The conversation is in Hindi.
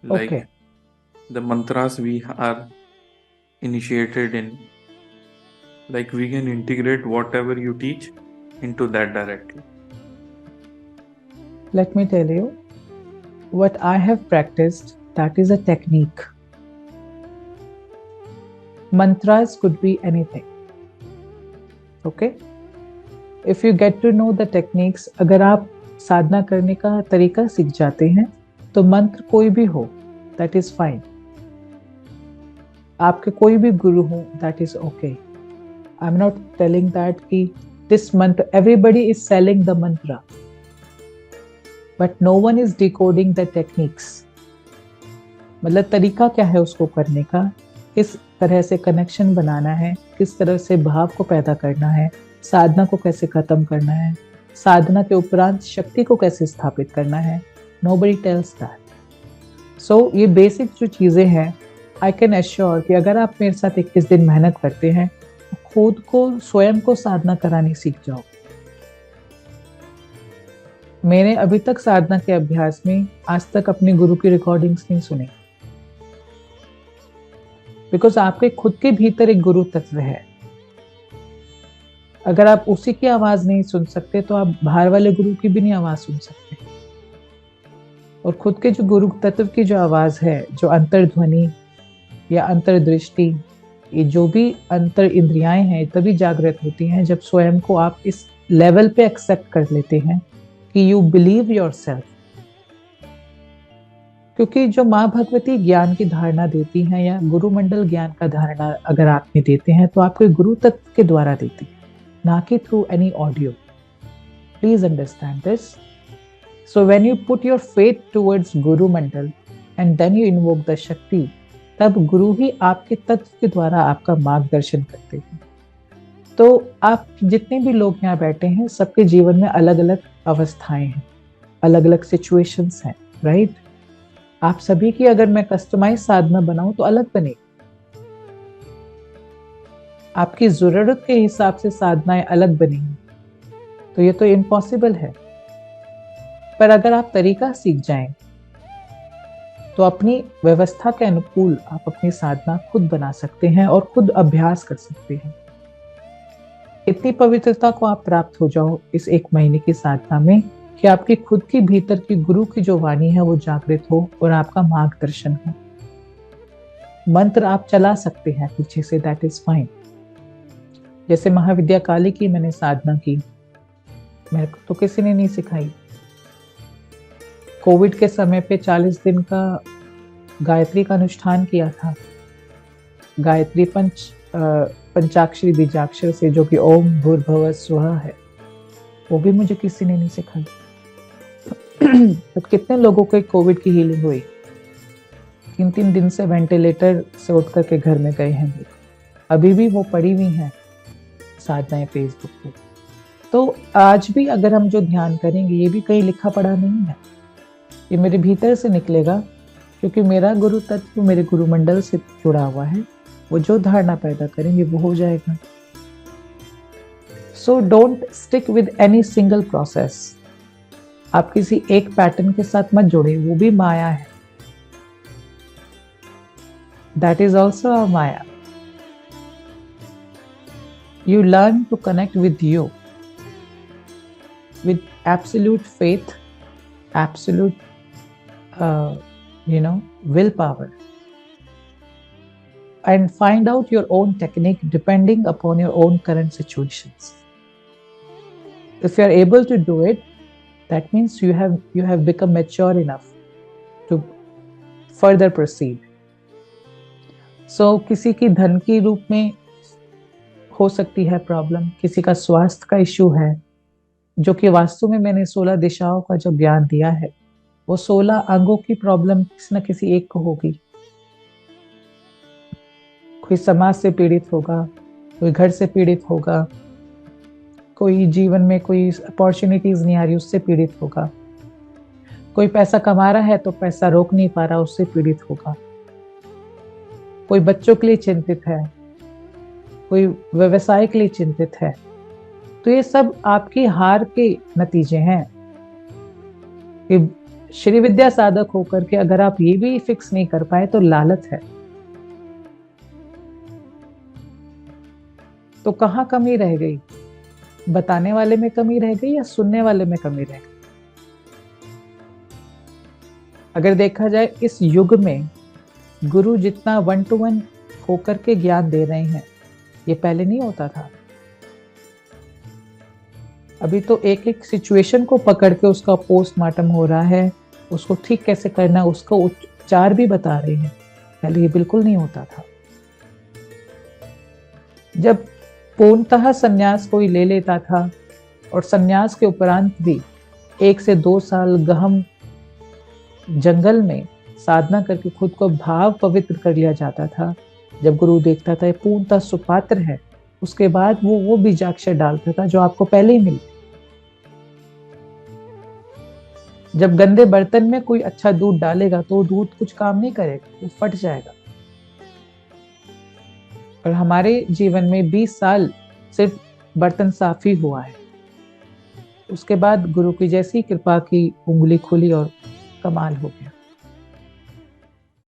like Okay, the mantras we are initiated in, like we can integrate whatever you teach into that directly. let me tell you what I have practiced. That is a technique. Mantras could be anything. Okay, if you get to know the techniques, अगर आप साधना करने का तरीका सीख जाते हैं तो मंत्र कोई भी हो, that is fine. आपके कोई भी गुरु हो, that is okay. I'm not telling that कि this mantra, everybody is selling the mantra, but no one is decoding the techniques. मतलब तरीका क्या है उसको करने का, किस तरह से कनेक्शन बनाना है, किस तरह से भाव को पैदा करना है, साधना को कैसे खत्म करना है, साधना के उपरांत शक्ति को कैसे स्थापित करना है. Nobody tales that. सो ये बेसिक जो चीजें हैं, आई कैन एश्योर कि अगर आप मेरे साथ 21 दिन मेहनत करते हैं तो खुद को स्वयं को साधना करानी सीख जाओ. मैंने अभी तक साधना के अभ्यास में आज तक अपने गुरु की रिकॉर्डिंग्स नहीं सुनी, बिकॉज आपके खुद के भीतर एक गुरु तत्व है. अगर आप उसी की आवाज नहीं सुन सकते तो आप बाहर वाले गुरु की भी नहीं आवाज सुन सकते. और खुद के जो गुरु तत्व की जो आवाज है, जो अंतर्ध्वनि या अंतर्दृष्टि, ये जो भी अंतर इंद्रियाएं हैं, तभी जागृत होती हैं जब स्वयं को आप इस लेवल पे एक्सेप्ट कर लेते हैं कि यू बिलीव योर सेल्फ. क्योंकि जो माँ भगवती ज्ञान की धारणा देती हैं या गुरु मंडल ज्ञान का धारणा अगर आप में देते हैं तो आपके गुरु तत्व के द्वारा देती है, ना कि through any audio. Please understand this. So when you put your faith towards guru mandal and then you invoke the shakti, तब गुरु ही आपके तत्व के द्वारा आपका मार्गदर्शन करते हैं. तो आप जितने भी लोग यहाँ बैठे हैं, सबके जीवन में अलग अलग अवस्थाएं हैं, अलग अलग सिचुएशंस हैं, राइट? आप सभी की अगर मैं कस्टमाइज साधना बनाऊं तो अलग बनेगी. आपकी जरूरत के हिसाब से साधनाएं अलग बनेंगी, तो ये तो इम्पॉसिबल है. पर अगर आप तरीका सीख जाएं तो अपनी व्यवस्था के अनुकूल आप अपनी साधना खुद बना सकते हैं और खुद अभ्यास कर सकते हैं. इतनी पवित्रता को आप प्राप्त हो जाओ इस 1 महीने की साधना में कि आपकी खुद की भीतर की गुरु की जो वाणी है वो जागृत हो और आपका मार्गदर्शन हो. मंत्र आप चला सकते हैं पीछे से, दैट इज फाइन. जैसे महाविद्या काली की मैंने साधना की, मेरे को तो किसी ने नहीं सिखाई. कोविड के समय पे 40 दिन का गायत्री का अनुष्ठान किया था. गायत्री पंचाक्षरी बीजाक्षर से, जो कि ओम भूर्भुवः स्वः है, वो भी मुझे किसी ने नहीं सिखाई. तो कितने लोगों को कोविड की हीलिंग हुई. 3-3 दिन से वेंटिलेटर से उठ करके घर में गए हैं. अभी भी वो पड़ी हुई हैं साधनाएं फेसबुक पे. तो आज भी अगर हम जो ध्यान करेंगे, ये भी कहीं लिखा पढ़ा नहीं है, ये मेरे भीतर से निकलेगा, क्योंकि मेरा गुरु तत्व मेरे गुरु मंडल से जुड़ा हुआ है. वो जो धारणा पैदा करेंगे वो हो जाएगा. So don't stick with any single process. आप किसी एक पैटर्न के साथ मत जोड़े, वो भी माया है. That is also a Maya. You learn to connect with you, with absolute faith, absolute, willpower, and find out your own technique depending upon your own current situations. If you are able to do it, that means you have become mature enough to further proceed. So किसी की धन की रूप में हो सकती है प्रॉब्लम, किसी का स्वास्थ्य का इश्यू है, जो कि वास्तु में मैंने 16 दिशाओं का जो ज्ञान दिया है, वो 16 अंगों की प्रॉब्लम किसी न किसी एक को होगी. कोई समाज से पीड़ित होगा, कोई घर से पीड़ित होगा, कोई जीवन में कोई अपॉर्चुनिटीज नहीं आ रही उससे पीड़ित होगा, कोई पैसा कमा रहा है तो पैसा रोक नहीं पा रहा उससे पीड़ित होगा, कोई बच्चों के लिए चिंतित है, कोई व्यवसाय के लिए चिंतित है. तो ये सब आपकी हार के नतीजे हैं कि श्री विद्या साधक होकर के अगर आप ये भी फिक्स नहीं कर पाए तो लालच है। तो कहाँ कमी रह गई? बताने वाले में कमी रह गई या सुनने वाले में कमी रह गई? अगर देखा जाए इस युग में गुरु जितना 1 to 1 होकर के ज्ञान दे रहे हैं, ये पहले नहीं होता था। अभी तो एक एक सिचुएशन को पकड़ के उसका पोस्टमार्टम हो रहा है, उसको ठीक कैसे करना, उसका उपचार भी बता रहे हैं। पहले ये बिल्कुल नहीं होता था। जब पूर्णतः संन्यास कोई ले लेता था और संन्यास के उपरांत भी 1 से 2 साल गहन जंगल में साधना करके खुद को भाव पवित्र कर लिया जाता था। जब गुरु देखता था ये पूर्णतः सुपात्र है, उसके बाद वो बीजाक्षर डालता था जो आपको पहले ही मिली। जब गंदे बर्तन में कोई अच्छा दूध डालेगा तो दूध कुछ काम नहीं करेगा, वो फट जाएगा। और हमारे जीवन में 20 साल सिर्फ बर्तन साफ ही हुआ है। उसके बाद गुरु की जैसी कृपा की उंगली खुली और कमाल हो गया।